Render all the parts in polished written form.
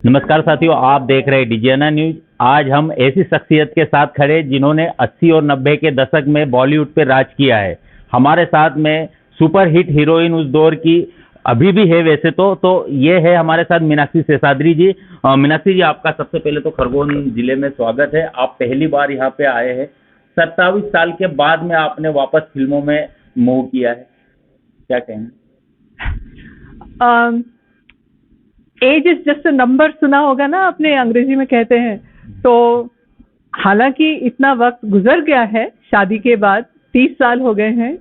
नमस्कार साथियों, आप देख रहे हैं डीजीएनए न्यूज। आज हम ऐसी शख्सियत के साथ खड़े जिन्होंने 80 और 90 के दशक में बॉलीवुड पे राज किया है। हमारे साथ में सुपर हिट हीरोइन उस दौर की अभी भी है वैसे तो ये है हमारे साथ मीनाक्षी शेषाद्री जी। मीनाक्षी जी, आपका सबसे पहले तो खरगोन जिले में स्वागत है। आप पहली बार यहाँ पे आए हैं। 27 साल के बाद में आपने वापस फिल्मों में मूव किया है, क्या कहेंगे? Age is just a number, सुना होगा ना, अपने अंग्रेजी में कहते हैं। तो हालांकि इतना वक्त गुजर गया है शादी के बाद, 30 साल हो गए हैं।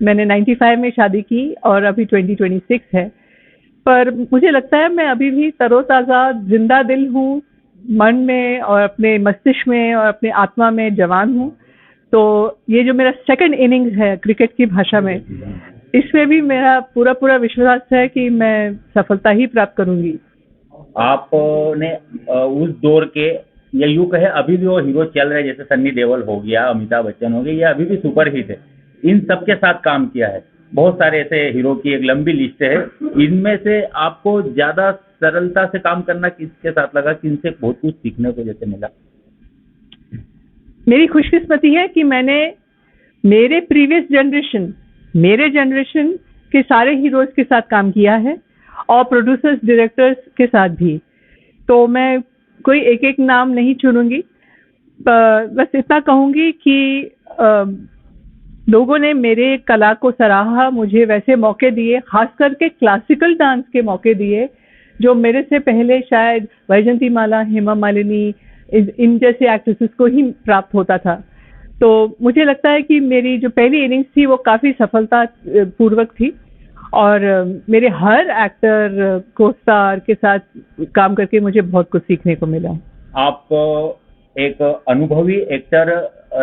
मैंने 95 में शादी की और अभी 2026 है, पर मुझे लगता है मैं अभी भी तरोताज़ा जिंदा दिल हूँ, मन में और अपने मस्तिष्क में और अपने आत्मा में जवान हूँ। तो ये जो मेरा सेकंड इनिंग्स है क्रिकेट की भाषा में, इसमें भी मेरा पूरा विश्वास है कि मैं सफलता ही प्राप्त करूंगी। आपने उस दौर के, या यूं कहे अभी भी वो हीरो चल रहे, जैसे सन्नी देओल हो गया, अमिताभ बच्चन हो गए, ये अभी भी सुपर हिट है, इन सब के साथ काम किया है। बहुत सारे ऐसे हीरो की एक लंबी लिस्ट है। इनमें से आपको ज्यादा सरलता से काम करना किसके साथ लगा, किनसे बहुत कुछ सीखने को जैसे मिला? मेरी खुशकिस्मती है कि मैंने मेरे मेरे जनरेशन के सारे हीरोज के साथ काम किया है और प्रोड्यूसर्स डायरेक्टर्स के साथ भी। तो मैं कोई एक नाम नहीं चुनूंगी, बस इतना कहूंगी कि लोगों ने मेरे कला को सराहा, मुझे वैसे मौके दिए, खास करके क्लासिकल डांस के मौके दिए जो मेरे से पहले शायद वैजयंती माला, हेमा मालिनी, इन जैसे एक्ट्रेसेस को ही प्राप्त होता था। तो मुझे लगता है कि मेरी जो पहली इनिंग्स थी वो काफ़ी सफलता पूर्वक थी और मेरे हर एक्टर को स्टार के साथ काम करके मुझे बहुत कुछ सीखने को मिला। आप एक अनुभवी एक्टर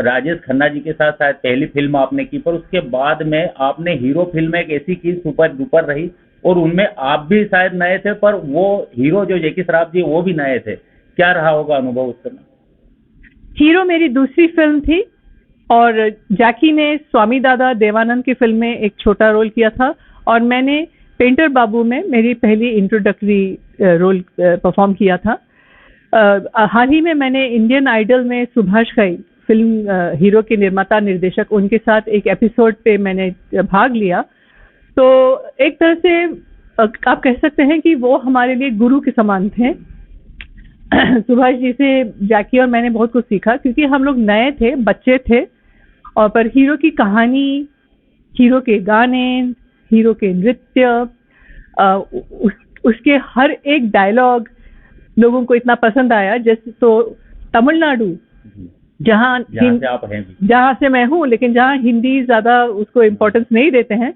राजेश खन्ना जी के साथ शायद पहली फिल्म आपने की, पर उसके बाद में आपने हीरो फिल्म एक ऐसी की सुपर डुपर रही और उनमें आप भी शायद नए थे, पर वो हीरो जो जैकी श्रॉफ जी वो भी नए थे। क्या रहा होगा अनुभव उस समय? हीरो मेरी दूसरी फिल्म थी और जैकी ने स्वामी दादा देवानंद की फिल्म में एक छोटा रोल किया था और मैंने पेंटर बाबू में मेरी पहली इंट्रोडक्टरी रोल परफॉर्म किया था। हाल ही में मैंने इंडियन आइडल में सुभाष घई फिल्म हीरो के निर्माता निर्देशक, उनके साथ एक एपिसोड पे मैंने भाग लिया। तो एक तरह से आप कह सकते हैं कि वो हमारे लिए गुरु के समान थे। सुभाष जी से जैकी और मैंने बहुत कुछ सीखा क्योंकि हम लोग नए थे, बच्चे थे, और पर हीरो की कहानी, हीरो के गाने, हीरो के नृत्य, उसके हर एक डायलॉग लोगों को इतना पसंद आया। जैसे तो तमिलनाडु, जहाँ से मैं हूँ, लेकिन जहाँ हिंदी ज़्यादा उसको इम्पोर्टेंस नहीं देते हैं,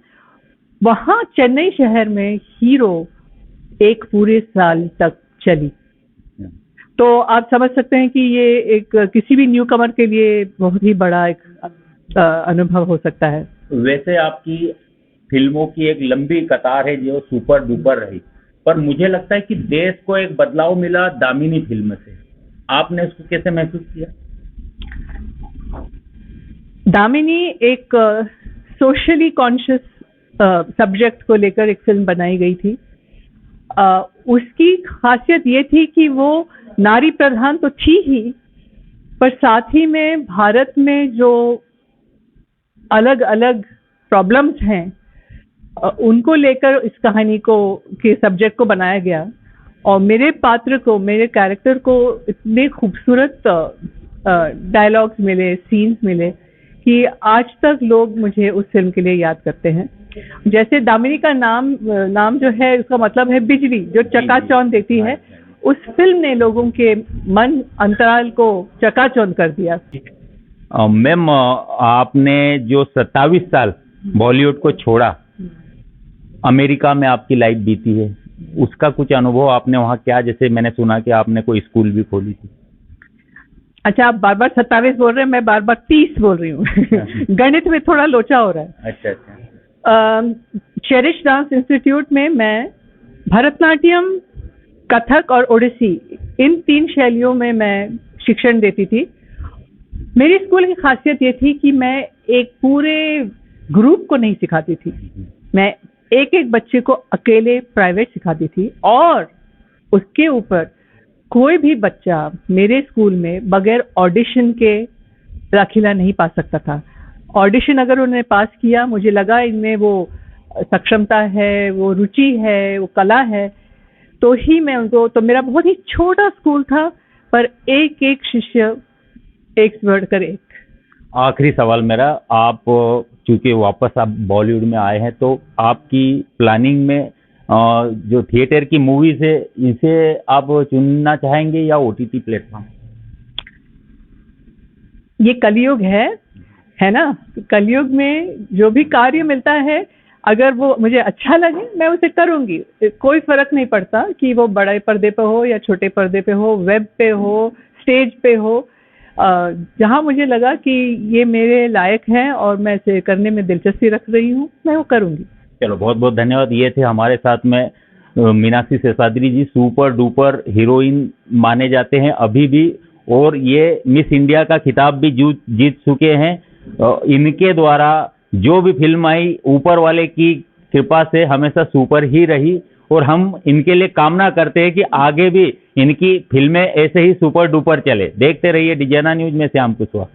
वहाँ चेन्नई शहर में हीरो एक पूरे साल तक चली। तो आप समझ सकते हैं कि ये एक किसी भी न्यू कमर के लिए बहुत ही बड़ा एक अनुभव हो सकता है। वैसे आपकी फिल्मों की एक लंबी कतार है जो सुपर डुपर रही, पर मुझे लगता है कि देश को एक बदलाव मिला दामिनी फिल्म से। आपने उसको कैसे महसूस किया? दामिनी एक सोशली कॉन्शियस सब्जेक्ट को लेकर एक फिल्म बनाई गई थी। उसकी खासियत ये थी कि वो नारी प्रधान तो थी ही, पर साथ ही में भारत में जो अलग अलग प्रॉब्लम्स हैं उनको लेकर इस कहानी को के सब्जेक्ट को बनाया गया। और मेरे पात्र को, मेरे कैरेक्टर को इतने खूबसूरत डायलॉग्स मिले, सीन्स मिले कि आज तक लोग मुझे उस फिल्म के लिए याद करते हैं। जैसे दामिनी का नाम जो है, उसका मतलब है बिजली जो चकाचौंध देती है। उस फिल्म ने लोगों के मन अंतराल को चकाचौंध कर दिया। मैम, आपने जो 27 साल बॉलीवुड को छोड़ा, अमेरिका में आपकी लाइफ बीती है, उसका कुछ अनुभव आपने वहाँ क्या? जैसे मैंने सुना कि आपने कोई स्कूल भी खोली थी। अच्छा, आप बार बार 27 बोल रहे हैं, मैं बार बार 30 बोल रही हूँ। गणित में थोड़ा लोचा हो रहा है। अच्छा। चेरिश डांस इंस्टीट्यूट में मैं भरतनाट्यम, कथक और ओडिसी, इन 3 शैलियों में मैं शिक्षण देती थी। मेरी स्कूल की खासियत ये थी कि मैं एक पूरे ग्रुप को नहीं सिखाती थी, मैं एक एक बच्चे को अकेले प्राइवेट सिखाती थी और उसके ऊपर कोई भी बच्चा मेरे स्कूल में बगैर ऑडिशन के दाखिला नहीं पा सकता था। ऑडिशन अगर उन्होंने पास किया, मुझे लगा इनमें वो सक्षमता है, वो रुचि है, वो कला है, तो ही मैं उनको, तो मेरा बहुत ही छोटा स्कूल था, पर एक एक शिष्य एक से बढ़कर एक। आखिरी सवाल मेरा, आप चूंकि वापस आप बॉलीवुड में आए हैं, तो आपकी प्लानिंग में जो थिएटर की मूवीज है, इसे आप चुनना चाहेंगे या ओटीटी प्लेटफॉर्म? ये कलयुग है ना? कलयुग में जो भी कार्य मिलता है, अगर वो मुझे अच्छा लगे मैं उसे करूंगी। कोई फर्क नहीं पड़ता कि वो बड़े पर्दे पे हो या छोटे पर्दे पे हो, वेब पे हो, स्टेज पे हो। जहां मुझे लगा कि ये मेरे लायक है और मैं इसे करने में दिलचस्पी रख रही हूँ, मैं वो करूंगी। चलो, बहुत बहुत धन्यवाद। ये थे हमारे साथ में मीनाक्षी शेषाद्री जी, सुपर डुपर हीरोइन माने जाते हैं अभी भी, और ये मिस इंडिया का खिताब भी जीत चुके हैं। इनके द्वारा जो भी फिल्म आई, ऊपर वाले की कृपा से हमेशा सुपर ही रही, और हम इनके लिए कामना करते हैं कि आगे भी इनकी फिल्में ऐसे ही सुपर डुपर चले। देखते रहिए डिजियाना न्यूज में श्याम कुशवाहा।